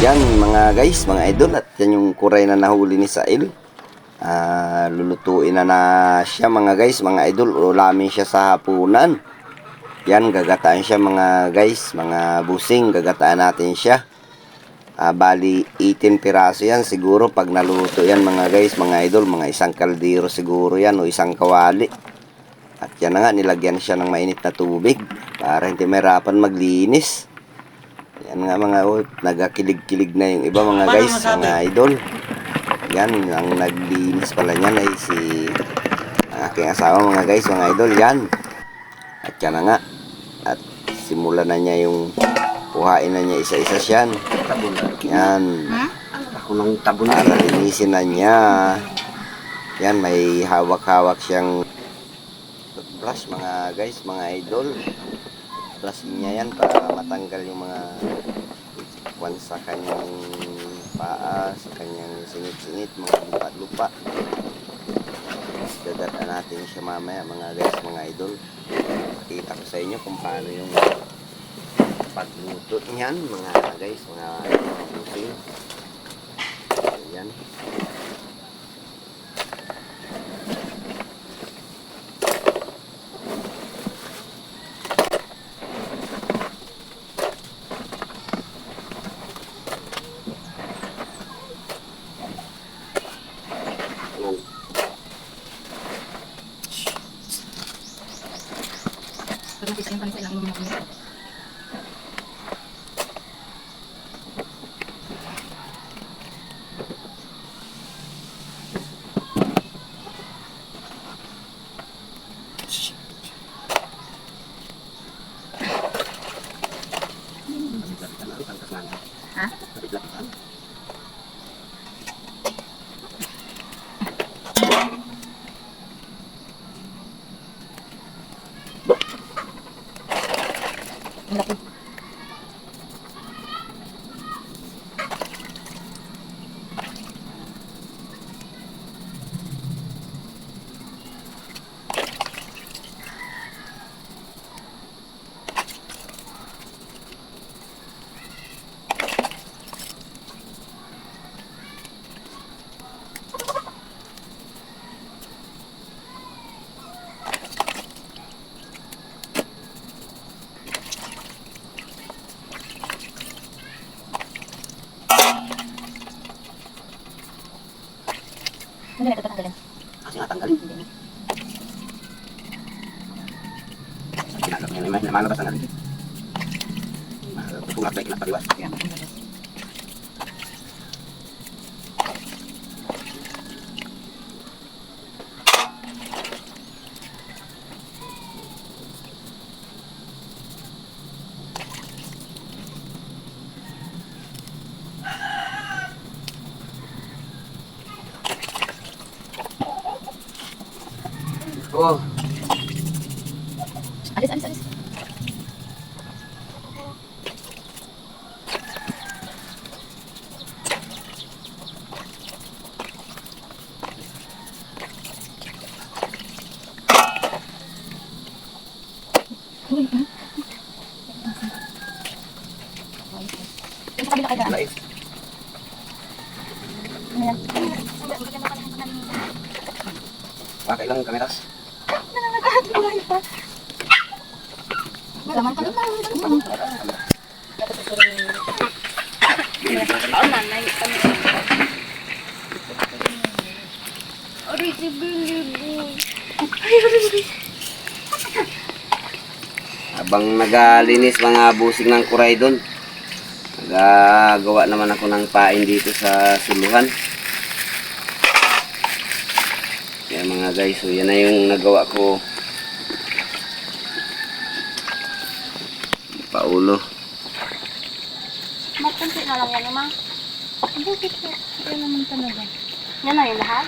Yan mga guys, mga idol, at yan yung kuray na nahuli ni Sail. Lulutuin na siya mga guys, mga idol. Ulamin siya sa hapunan. Yan, gagataan siya mga guys, mga busing. Gagataan natin siya. Bali 18 piraso yan siguro pag naluto yan mga guys, mga idol. Mga isang kaldero siguro yan o isang kawali. At yan na nga, nilagyan siya ng mainit na tubig para hindi mahirapan maglinis. Yan nga mga nagakilig-kilig na yung iba mga guys, mga idol. Yan, ang naglinis pala niyan ay ang aking asawa mga guys, mga idol. Yan. At yan na nga. At simulan na niya yung kuhain na niya isa-isa siyan. Yan. Para linisin na niya. Yan, may hawak-hawak siyang toothbrush mga guys, mga idol. Brushing niya yan para matanggal yung mga kwan sa kanyang paa, sa kanyang singit-singit, mga lupa-lupa. Gagatan natin siya mamaya mga guys, mga idol. Pakita ko sa inyo kung paano yung pagluto niyan mga guys, mga busing. Ayan. Hindi na ito tatanggalin. Kasi nga tanggalin. Kinagap niya naman, namalabas ang natin. Tutulak na kinapariwas. Oh. Alis. Sa kabila ka daan. Ayan. Pakai lang kameras. Laman ka lang. Habang nagalinis mga busing ng kuray doon, nagagawa naman ako ng pain dito sa suluhan. Kaya mga guys, so yan na yung nagawa ko. Paulo. Makunti na lang yan, Mama. Bakit po? Yan naman talaga. Yan na yung lahat?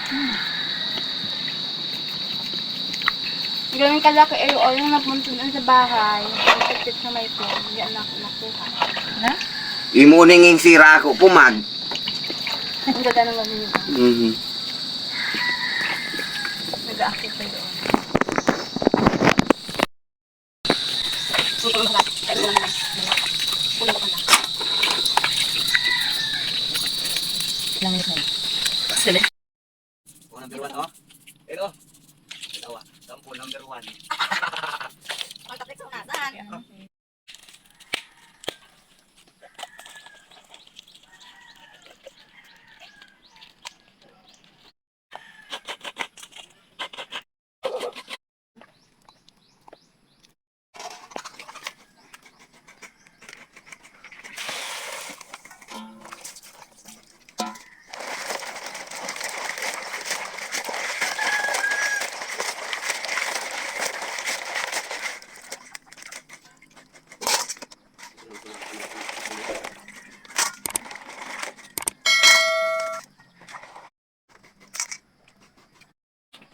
Ganun kalaki ay o yung napunta dun sa bahay. Nagtagtit sa may po. Yan na ako nakuha. Na? Imuninging sira ko pumag. Ang ganda ng gawin. Nag-aakit pa doon. Pulo ka na. lang ito. Sila. Oh, number 1 oh. Ito. Dalawa. Sampo number 1. Pagkapit sa unasan.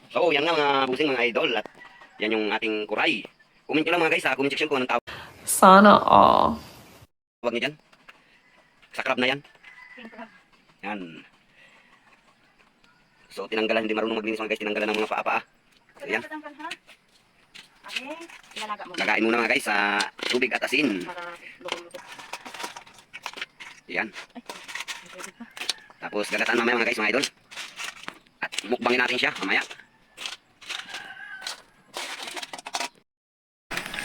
So, yan nga mga busing mga idol at yan yung ating kuray. Comment nyo lang mga guys sa comment section kung anong Sana all. tawag nyo dyan. Sa crab na yan. Yan. So, tinanggalan, hindi marunong maglinis mga guys, tinanggalan ng mga paa-paa. So, yan. Okay, ilalaga mo. Lagain muna mga guys sa tubig at asin. Para luto-luto. Yan. Tapos gagataan mamaya mga guys mga idol. At mukbangin natin siya mamaya.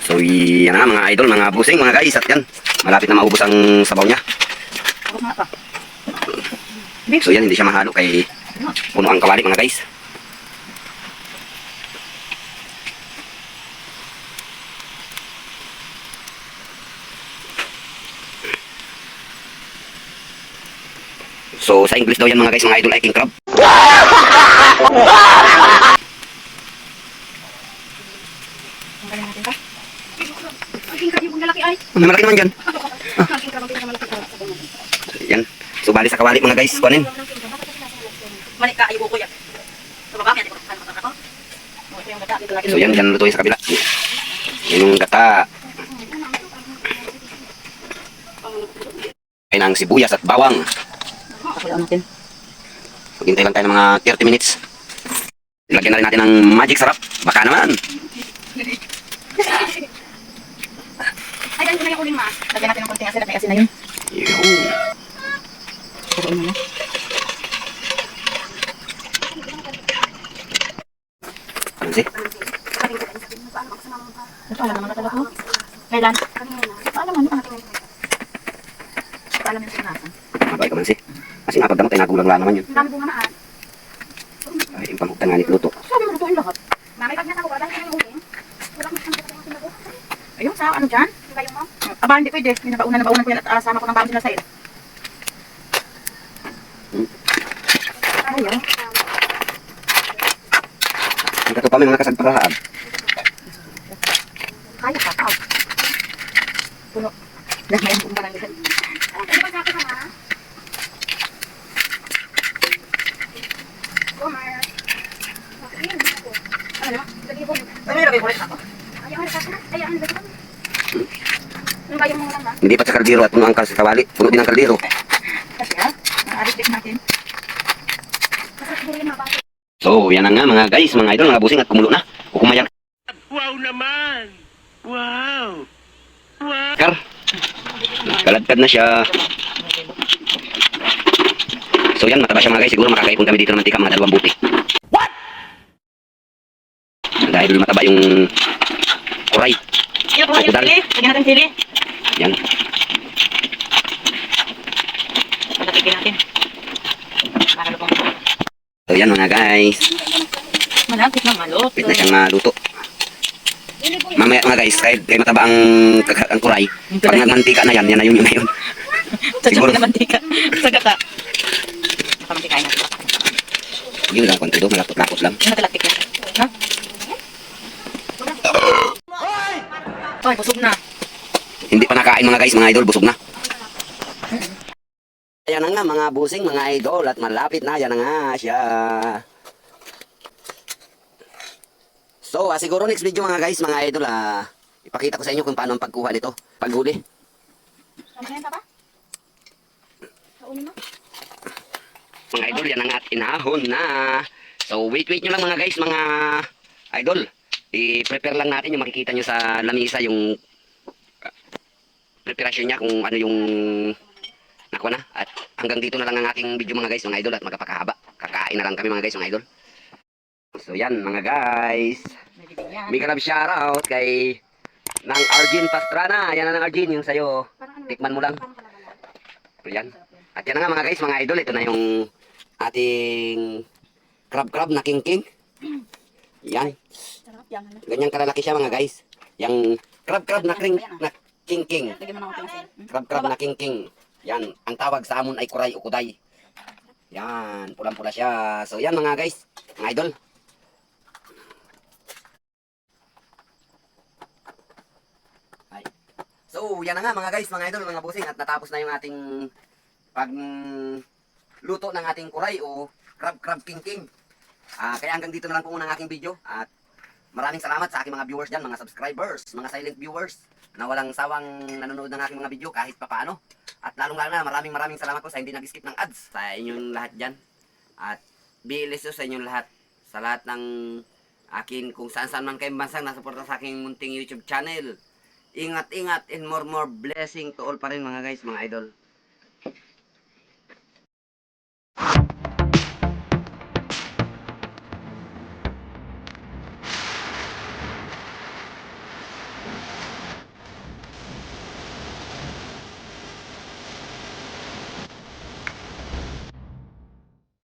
So, yan na mga idol, mga busing mga guys. At yan, malapit na maubos ang sabaw niya. Tapos na ito. So, yan, hindi siya mahalo kay puno ang kawali mga guys. So, sa English daw yan mga guys, mga idol ay king crab. Tanggalin natin pa. Ang king crab yung lalaki ay. May malaki naman dyan. Ang king crab ang pinakamalaki sa sabon. Yan. So, bali sa kawali mga guys, kunin. Manik ka, ayuko ko yan. Sa baba, yan. Ano ka ako? Ito yung gata. Dito natin. So, yan, dyan lutuin sa kabila. Yan yung gata. Ay ng sibuyas at bawang. Pakulaan natin. Maghintay lang tayo ng mga 30 minutes. Lagyan na rin natin ng magic sarap. Baka naman. Ay, ganito na yung uling ma. Lagyan natin ng konting asin at may asin na yun. Yun. Puruin mo na. Ano sih? Ito, alam naman na talaga ko. Kailan? Alam mo, ano natin. Alam yung sinasan. Mabay ka man sih. Kasi napagdamot ay nagulang lang naman yun. Ang dami bunga na Ay, yung panghutan nga luto. sabi mo lutuin lahat. Mami, pag nasa ko, dahil yung uling. Ayun, sa ano dyan? Aba, hindi pwede. May nabaunan ko yan at sama ko ng baon sila sa'yo. Ayun. Ang kato kami mga kasagparaan. Kaya ka, tao. Puno. Dahil yung bunga lang yan. Ano ba sabi ka ma? Gomar. Ano ba? Ano yung lagay ko ulit ako? Ano ba yung mga lang? Hindi pa sa kaldero at puno ang sa kawali. Puno din ang kaldero. Kasi ha? Naarik natin. So, yan na nga mga guys, mga idol, mga busing at kumulo na. O kumayan. Wow naman! Wow! Kar. Kaladkad na siya. So yan, mataba siya mga guys. Siguro makakaipon kami dito ng mantika mga 2 buti. What? Dahil mataba yung kuray. Yan po yung sili. Lagyan natin sili. Yan. Pagkatikin natin. Para lupang. So yan mga guys. Malapit na malot. Wait na siyang maluto. Mamaya mga guys, kahit mataba ang kuray, pag nagmantika na yan, yan na yun na yun. Siguro na mantika. Sa gata. Pakamantikain natin. Yun lang, konti doon, malapot-lapot lang. Yung natalaktik na. Ha? Ay, busog na. Hindi pa nakain mga guys, mga idol, busog na. Ayan na nga mga busing, mga idol, at malapit na, yan na nga siya. So, siguro next video mga guys, mga idol, ipakita ko sa inyo kung paano ang pagkuha nito, paghuli. Ano yan, papa? Sa ulo mo? Mga idol, yan na nga at inahon na. So, wait nyo lang mga guys, mga idol. I-prepare lang natin yung makikita nyo sa lamisa, yung preparasyon niya, kung ano yung nakuha na. At hanggang dito na lang ang aking video mga guys, mga idol, at magpapakahaba. Kakain na lang kami mga guys, mga idol. So yan mga guys. Mega love shoutout kay Nang Arjin Pastrana. Yan na Nang Arjin, yung sa'yo. Tikman mo lang. Yan. At yan na nga mga guys, mga idol. Ito na yung ating crab na king. Yan. Sarap yan. Ano? Ganyan kalalaki siya mga guys. Yung crab na king. Lagyan mo ng konting asin. Crab na king. Yan. Ang tawag sa amon ay kuray o kuday. Yan. Pulang-pula siya. So yan mga guys, mga idol. Ay. So yan na nga mga guys, mga idol, mga busing. At natapos na yung ating luto ng ating kuray o crab king. Kaya hanggang dito na lang po muna ang aking video. At maraming salamat sa aking mga viewers dyan, mga subscribers, mga silent viewers na walang sawang nanonood ng aking mga video kahit papaano. At lalong-lalo na maraming salamat po sa hindi nag-skip ng ads sa inyong lahat dyan. At BLSO sa inyong lahat. Sa lahat ng akin kung saan man kayong bansang nasuporta sa aking munting YouTube channel. Ingat and more blessing to all pa rin mga guys, mga idol.